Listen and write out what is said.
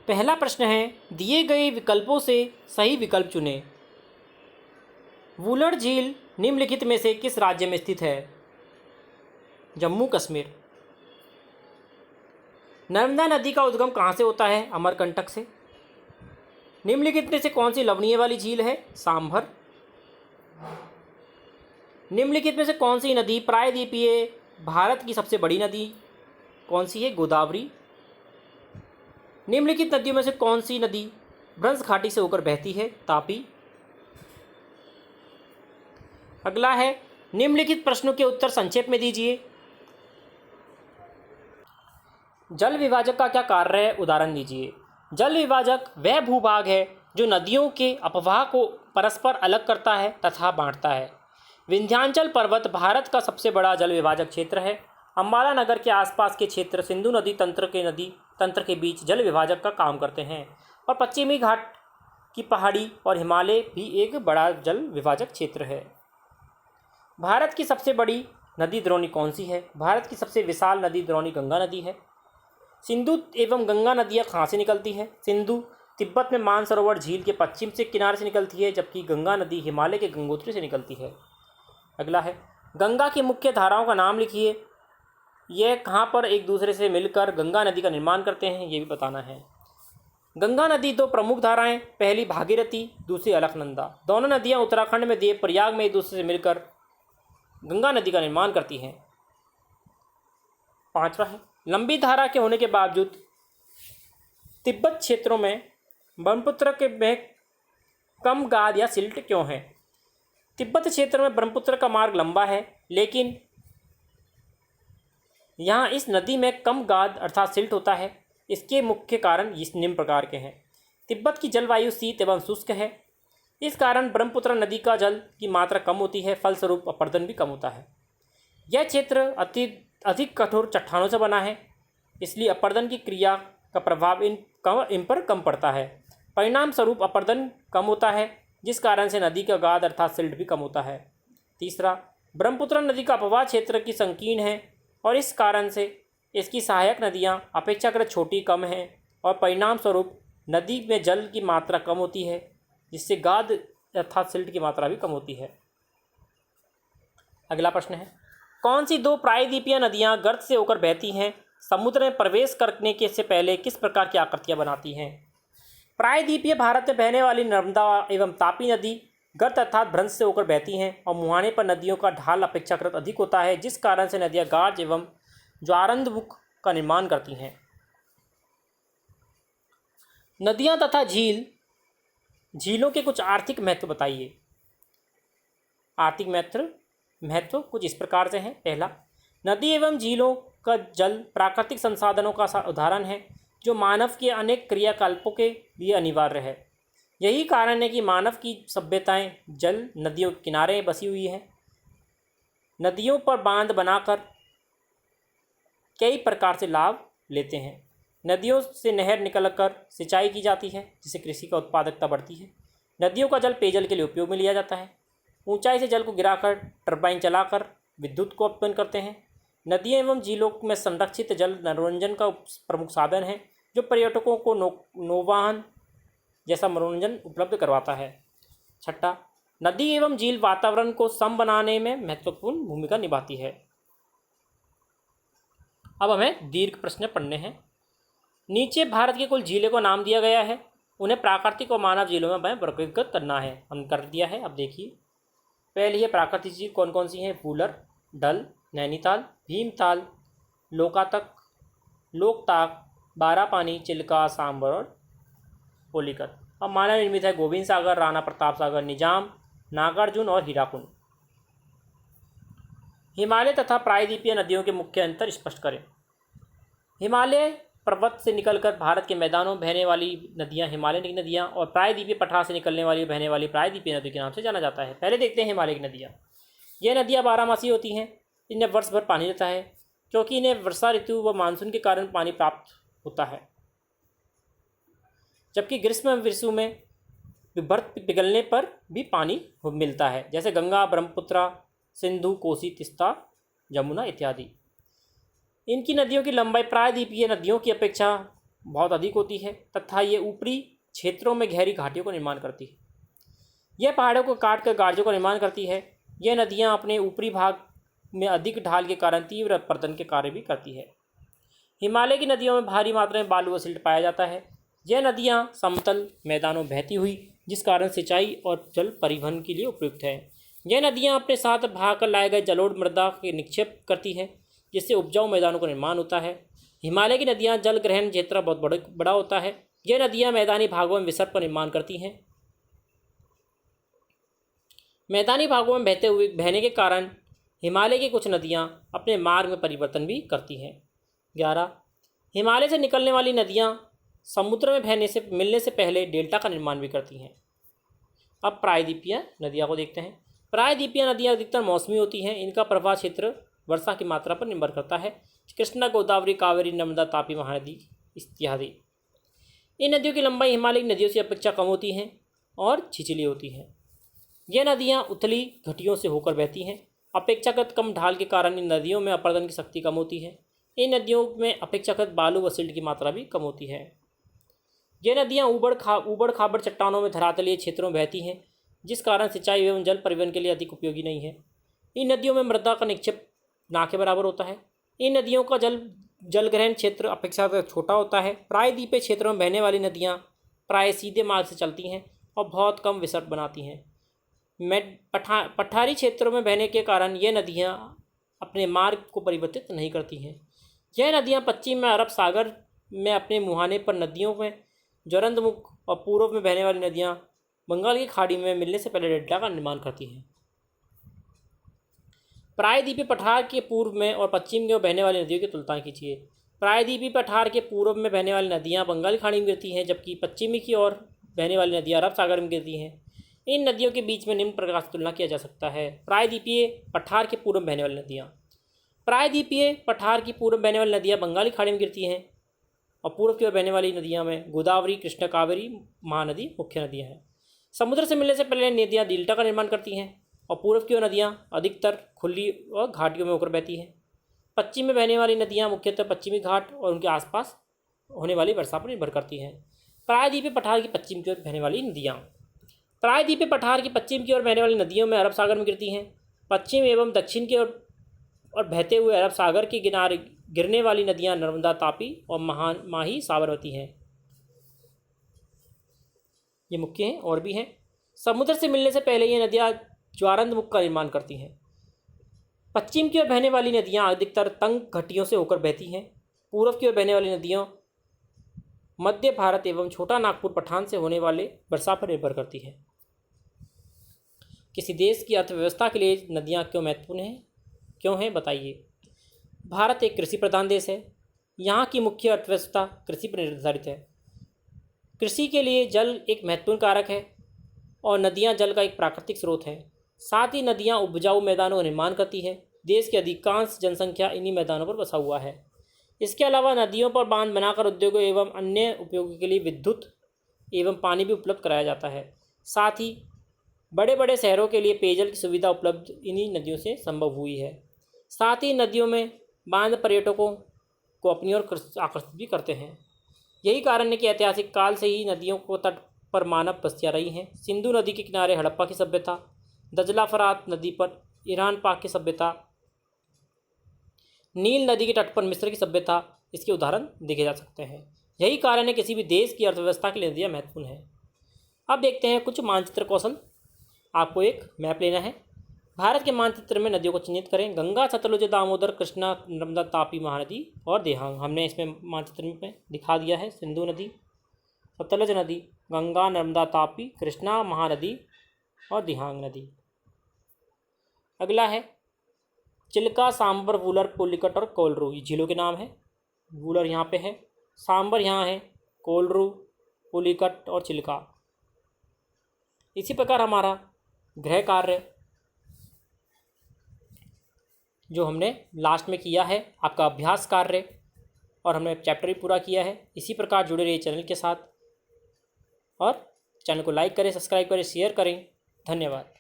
पहला प्रश्न है, दिए गए विकल्पों से सही विकल्प चुनें। वुलर झील निम्नलिखित में से किस राज्य में स्थित है? जम्मू कश्मीर। नर्मदा नदी का उद्गम कहाँ से होता है? अमरकंटक से। निम्नलिखित में से कौन सी लवणीय वाली झील है? सांभर। निम्नलिखित में से कौन सी नदी प्रायद्वीपीय भारत की सबसे बड़ी नदी कौन सी है? गोदावरी। निम्नलिखित नदियों में से कौन सी नदी ब्रह्म घाटी से होकर बहती है? तापी। अगला है, निम्नलिखित प्रश्नों के उत्तर संक्षेप में दीजिए। जल विभाजक का क्या कार्य है? उदाहरण दीजिए। जल विभाजक वह भूभाग है जो नदियों के अपवाह को परस्पर अलग करता है तथा बांटता है। विंध्याचल पर्वत भारत का सबसे बड़ा जल विभाजक क्षेत्र है। अम्बाला नगर के आसपास के क्षेत्र सिंधु नदी तंत्र के बीच जल विभाजक का काम करते हैं और पश्चिमी घाट की पहाड़ी और हिमालय भी एक बड़ा जल विभाजक क्षेत्र है। भारत की सबसे बड़ी नदी द्रोणी कौन सी है? भारत की सबसे विशाल नदी द्रोणी गंगा नदी है। सिंधु एवं गंगा नदियाँ कहाँ से निकलती है? सिंधु तिब्बत में मानसरोवर झील के पश्चिम से किनारे से निकलती है, जबकि गंगा नदी हिमालय के गंगोत्री से निकलती है। अगला है, गंगा की मुख्य धाराओं का नाम लिखिए। यह कहाँ पर एक दूसरे से मिलकर गंगा नदी का निर्माण करते हैं, ये भी बताना है। गंगा नदी दो प्रमुख धाराएं, पहली भागीरथी, दूसरी अलकनंदा। दोनों नदियाँ उत्तराखंड में देव प्रयाग में एक दूसरे से मिलकर गंगा नदी का निर्माण करती हैं। पांचवा है, लंबी धारा के होने के बावजूद तिब्बत क्षेत्रों में ब्रह्मपुत्र में कम गाद या सिल्ट क्यों है? तिब्बत क्षेत्र में ब्रह्मपुत्र का मार्ग लंबा है, लेकिन यहाँ इस नदी में कम गाद अर्थात सिल्ट होता है। इसके मुख्य कारण इस निम्न प्रकार के हैं। तिब्बत की जलवायु शीत एवं शुष्क है, इस कारण ब्रह्मपुत्र नदी का जल की मात्रा कम होती है, फलस्वरूप अपरदन भी कम होता है। यह क्षेत्र अधिक कठोर चट्टानों से बना है, इसलिए अपरदन की क्रिया का प्रभाव इन पर कम पड़ता है। परिणाम स्वरूप अपरदन कम होता है, जिस कारण से नदी का गाद अर्थात सिल्ट भी कम होता है। तीसरा, ब्रह्मपुत्र नदी का अपवाह क्षेत्र की संकीर्ण है और इस कारण से इसकी सहायक नदियाँ अपेक्षाकृत छोटी कम हैं और परिणाम स्वरूप नदी में जल की मात्रा कम होती है, जिससे गाद अर्थात सिल्ट की मात्रा भी कम होती है। अगला प्रश्न है, कौन सी दो प्रायद्वीपीय नदियाँ गर्त से होकर बहती हैं? समुद्र में प्रवेश करने के से पहले किस प्रकार की आकृतियाँ बनाती हैं? प्रायद्वीपीय भारत में बहने वाली नर्मदा एवं तापी नदी गर्त अर्थात भ्रंश से होकर बहती हैं और मुहाने पर नदियों का ढाल अपेक्षाकृत अधिक होता है, जिस कारण से नदियाँ गाज एवं ज्वारंधमुख का निर्माण करती हैं। नदियाँ तथा झीलों के कुछ आर्थिक महत्व बताइए। आर्थिक महत्व कुछ इस प्रकार से हैं। पहला, नदी एवं झीलों का जल प्राकृतिक संसाधनों का उदाहरण है जो मानव के अनेक क्रियाकलापों के लिए अनिवार्य है। यही कारण है कि मानव की सभ्यताएं जल नदियों के किनारे बसी हुई है। नदियों पर बांध बनाकर कई प्रकार से लाभ लेते हैं। नदियों से नहर निकलकर सिंचाई की जाती है, जिससे कृषि का उत्पादकता बढ़ती है। नदियों का जल पेयजल के लिए उपयोग में लिया जाता है। ऊंचाई से जल को गिराकर टरबाइन चलाकर विद्युत को उत्पन्न करते हैं। नदियों एवं झीलों में संरक्षित जल मनोरंजन का प्रमुख साधन है, जो पर्यटकों को नौवहन जैसा मनोरंजन उपलब्ध करवाता है। छठा, नदी एवं झील वातावरण को सम बनाने में महत्वपूर्ण भूमिका निभाती है। अब हमें दीर्घ प्रश्न पढ़ने हैं। नीचे भारत की कुल झीलों को नाम दिया गया है, उन्हें प्राकृतिक और मानव झीलों में हमें वर्गीकृत करना है। हम कर दिया है। अब देखिए, पहली है प्राकृतिक झील कौन कौन सी हैं? वुलर, डल, नैनीताल, भीमताल, लोकताक, बारापानी, चिल्का, सांबर और पोलिकत। अब मानव निर्मित है गोविंद सागर, राणा प्रताप सागर, निजाम, नागार्जुन और हीराकुंड। हिमालय तथा प्रायद्वीपीय नदियों के मुख्य अंतर स्पष्ट करें। हिमालय पर्वत से निकलकर भारत के मैदानों बहने वाली नदियां हिमालय की नदियां और प्रायद्वीपीय पठार से निकलने वाली बहने वाली प्रायद्वीपीय नदी के नाम से जाना जाता है। पहले देखते हैं हिमालय की नदियां। ये नदियां बारहमासी होती हैं, इन्हें वर्ष भर पानी रहता है, क्योंकि इन्हें वर्षा ऋतु व मानसून के कारण पानी प्राप्त होता है, जबकि ग्रीष्म ऋतु में बर्फ पिघलने पर भी पानी मिलता है, जैसे गंगा, ब्रह्मपुत्र, सिंधु, कोसी, तीस्ता, जमुना इत्यादि। इनकी नदियों की लंबाई प्रायद्वीपीय नदियों की अपेक्षा बहुत अधिक होती है तथा ये ऊपरी क्षेत्रों में गहरी घाटियों का निर्माण करती है। यह पहाड़ों को काट कर गार्जों का निर्माण करती है। यह नदियाँ अपने ऊपरी भाग में अधिक ढाल के कारण तीव्र अपरदन के कार्य भी करती है। हिमालय की नदियों में भारी मात्रा में बालू व सिल्ट पाया जाता है। यह नदियाँ समतल मैदानों में बहती हुई जिस कारण सिंचाई और जल परिवहन के लिए उपयुक्त है। यह नदियाँ अपने साथ बहाकर लाए गए जलोढ़ मृदा के निक्षेप करती है जिससे उपजाऊ मैदानों का निर्माण होता है। हिमालय की नदियाँ जल ग्रहण क्षेत्र बहुत बड़ा होता है। यह नदियाँ मैदानी भागों में विसर्ग का निर्माण करती हैं। मैदानी भागों में बहने के कारण हिमालय की कुछ नदियाँ अपने मार्ग में परिवर्तन भी करती हैं। 11. हिमालय से निकलने वाली नदियाँ समुद्र में मिलने से पहले डेल्टा का निर्माण भी करती हैं। अब प्रायद्वीपीय नदियों को देखते हैं। प्रायद्वीपीय नदियाँ अधिकतर मौसमी होती हैं। इनका प्रवाह क्षेत्र वर्षा की मात्रा पर निर्भर करता है। कृष्णा, गोदावरी, कावेरी, नर्मदा, तापी, महानदी इत्यादि। इन नदियों की लंबाई हिमालय की नदियों से अपेक्षा कम होती हैं और छिछली होती हैं। यह नदियाँ उथली घाटियों से होकर बहती हैं। अपेक्षाकृत कम ढाल के कारण इन नदियों में अपरदन की शक्ति कम होती है। इन नदियों में अपेक्षाकृत बालू व सिल्ट की मात्रा भी कम होती है। ये नदियाँ ऊबड़ खाबड़ चट्टानों में धरातलीय क्षेत्रों में बहती हैं जिस कारण सिंचाई एवं जल परिवहन के लिए अधिक उपयोगी नहीं है। इन नदियों में मृदा का निक्षेप ना के बराबर होता है। इन नदियों का जल ग्रहण क्षेत्र अपेक्षाकृत छोटा होता है। प्रायद्वीपीय क्षेत्रों में बहने वाली नदियाँ प्राय सीधे मार्ग से चलती हैं और बहुत कम विसर्ग बनाती हैं। पठारी क्षेत्रों में बहने के कारण ये नदियाँ अपने मार्ग को परिवर्तित नहीं करती हैं। यह नदियाँ पश्चिम में अरब सागर में अपने मुहाने पर नदियों में ज्वरंतमुख और पूर्व में बहने वाली नदियाँ बंगाल की खाड़ी में मिलने से पहले डेल्टा का निर्माण करती हैं। प्रायद्वीपीय पठार के पूर्व में और पश्चिम की ओर बहने वाली नदियों की तुलना कीजिए। प्रायद्वीपीय पठार के पूर्व में बहने वाली नदियाँ बंगाल की खाड़ी में गिरती हैं जबकि पश्चिमी की ओर बहने वाली नदियाँ अरब सागर में गिरती हैं। इन नदियों के बीच में निम्न प्रकार से तुलना किया जा सकता है। प्रायद्वीपीय पठार के पूर्व में बहने वाली नदियाँ। प्रायद्वीपीय पठार की पूर्व बहने वाली नदियाँ बंगाल की खाड़ी में गिरती हैं और पूर्व की ओर बहने वाली नदियाँ में गोदावरी, कृष्णा, कावेरी, महानदी मुख्य नदियाँ हैं। समुद्र से मिलने से पहले नदियाँ डेल्टा का निर्माण करती हैं और पूर्व की ओर नदियाँ अधिकतर खुली और घाटियों में होकर बहती हैं। पश्चिम में बहने वाली नदियाँ मुख्यतः पश्चिमी घाट और उनके आसपास होने वाली वर्षा पर निर्भर करती हैं। प्रायद्वीपीय पठार की पश्चिम की ओर बहने वाली नदियाँ। प्रायद्वीपीय पठार की पश्चिम की ओर बहने वाली नदियों में अरब सागर में गिरती हैं। पश्चिम एवं दक्षिण की ओर और बहते हुए अरब सागर के किनारे गिरने वाली नदियां नर्मदा, तापी और माही, साबरमती हैं। ये मुख्य हैं और भी हैं। समुद्र से मिलने से पहले ये नदियां ज्वारंतमुख का निर्माण करती हैं। पश्चिम की ओर बहने वाली नदियां अधिकतर तंग घाटियों से होकर बहती हैं। पूर्व की ओर बहने वाली नदियां मध्य भारत एवं छोटा नागपुर पठान से होने वाले वर्षा पर निर्भर करती है। किसी देश की अर्थव्यवस्था के लिए नदियाँ क्यों महत्वपूर्ण हैं, क्यों हैं, बताइए। भारत एक कृषि प्रधान देश है। यहाँ की मुख्य अर्थव्यवस्था कृषि पर निर्धारित है। कृषि के लिए जल एक महत्वपूर्ण कारक है और नदियाँ जल का एक प्राकृतिक स्रोत है। साथ ही नदियाँ उपजाऊ मैदानों का निर्माण करती है। देश की अधिकांश जनसंख्या इन्हीं मैदानों पर बसा हुआ है। इसके अलावा नदियों पर बांध बनाकर उद्योगों एवं अन्य उपयोगों के लिए विद्युत एवं पानी भी उपलब्ध कराया जाता है। साथ ही बड़े बड़े शहरों के लिए पेयजल की सुविधा उपलब्ध इन्हीं नदियों से संभव हुई है। साथ ही नदियों में बांध पर्यटकों को अपनी ओर आकर्षित भी करते हैं। यही कारण है कि ऐतिहासिक काल से ही नदियों को तट पर मानव बस्तियाँ रही हैं। सिंधु नदी के किनारे हड़प्पा की सभ्यता, दजला फरात नदी पर ईरान पाक की सभ्यता, नील नदी के तट पर मिस्र की सभ्यता इसके उदाहरण देखे जा सकते हैं। यही कारण है किसी भी देश की अर्थव्यवस्था के लिए नदियाँ महत्वपूर्ण हैं। अब देखते हैं कुछ मानचित्र कौशल। आपको एक मैप लेना है। भारत के मानचित्र में नदियों को चिन्हित करें। गंगा, सतलुज, दामोदर, कृष्णा, नर्मदा, तापी, महानदी और देहांग हमने इसमें मानचित्र में दिखा दिया है। सिंधु नदी, सतलुज नदी, गंगा, नर्मदा, तापी, कृष्णा, महानदी और देहांग नदी। अगला है चिल्का, सांबर, वूलर, पुलिकट और कोलरू। ये झीलों के नाम है। वूलर यहाँ पे है, सांबर यहाँ है, कोलरू, पुलिकट और चिल्का। इसी प्रकार हमारा गृह कार्य जो हमने लास्ट में किया है, आपका अभ्यास कार्य, और हमने चैप्टर भी पूरा किया है। इसी प्रकार जुड़े रहिए चैनल के साथ और चैनल को लाइक करें, सब्सक्राइब करें, शेयर करें। धन्यवाद।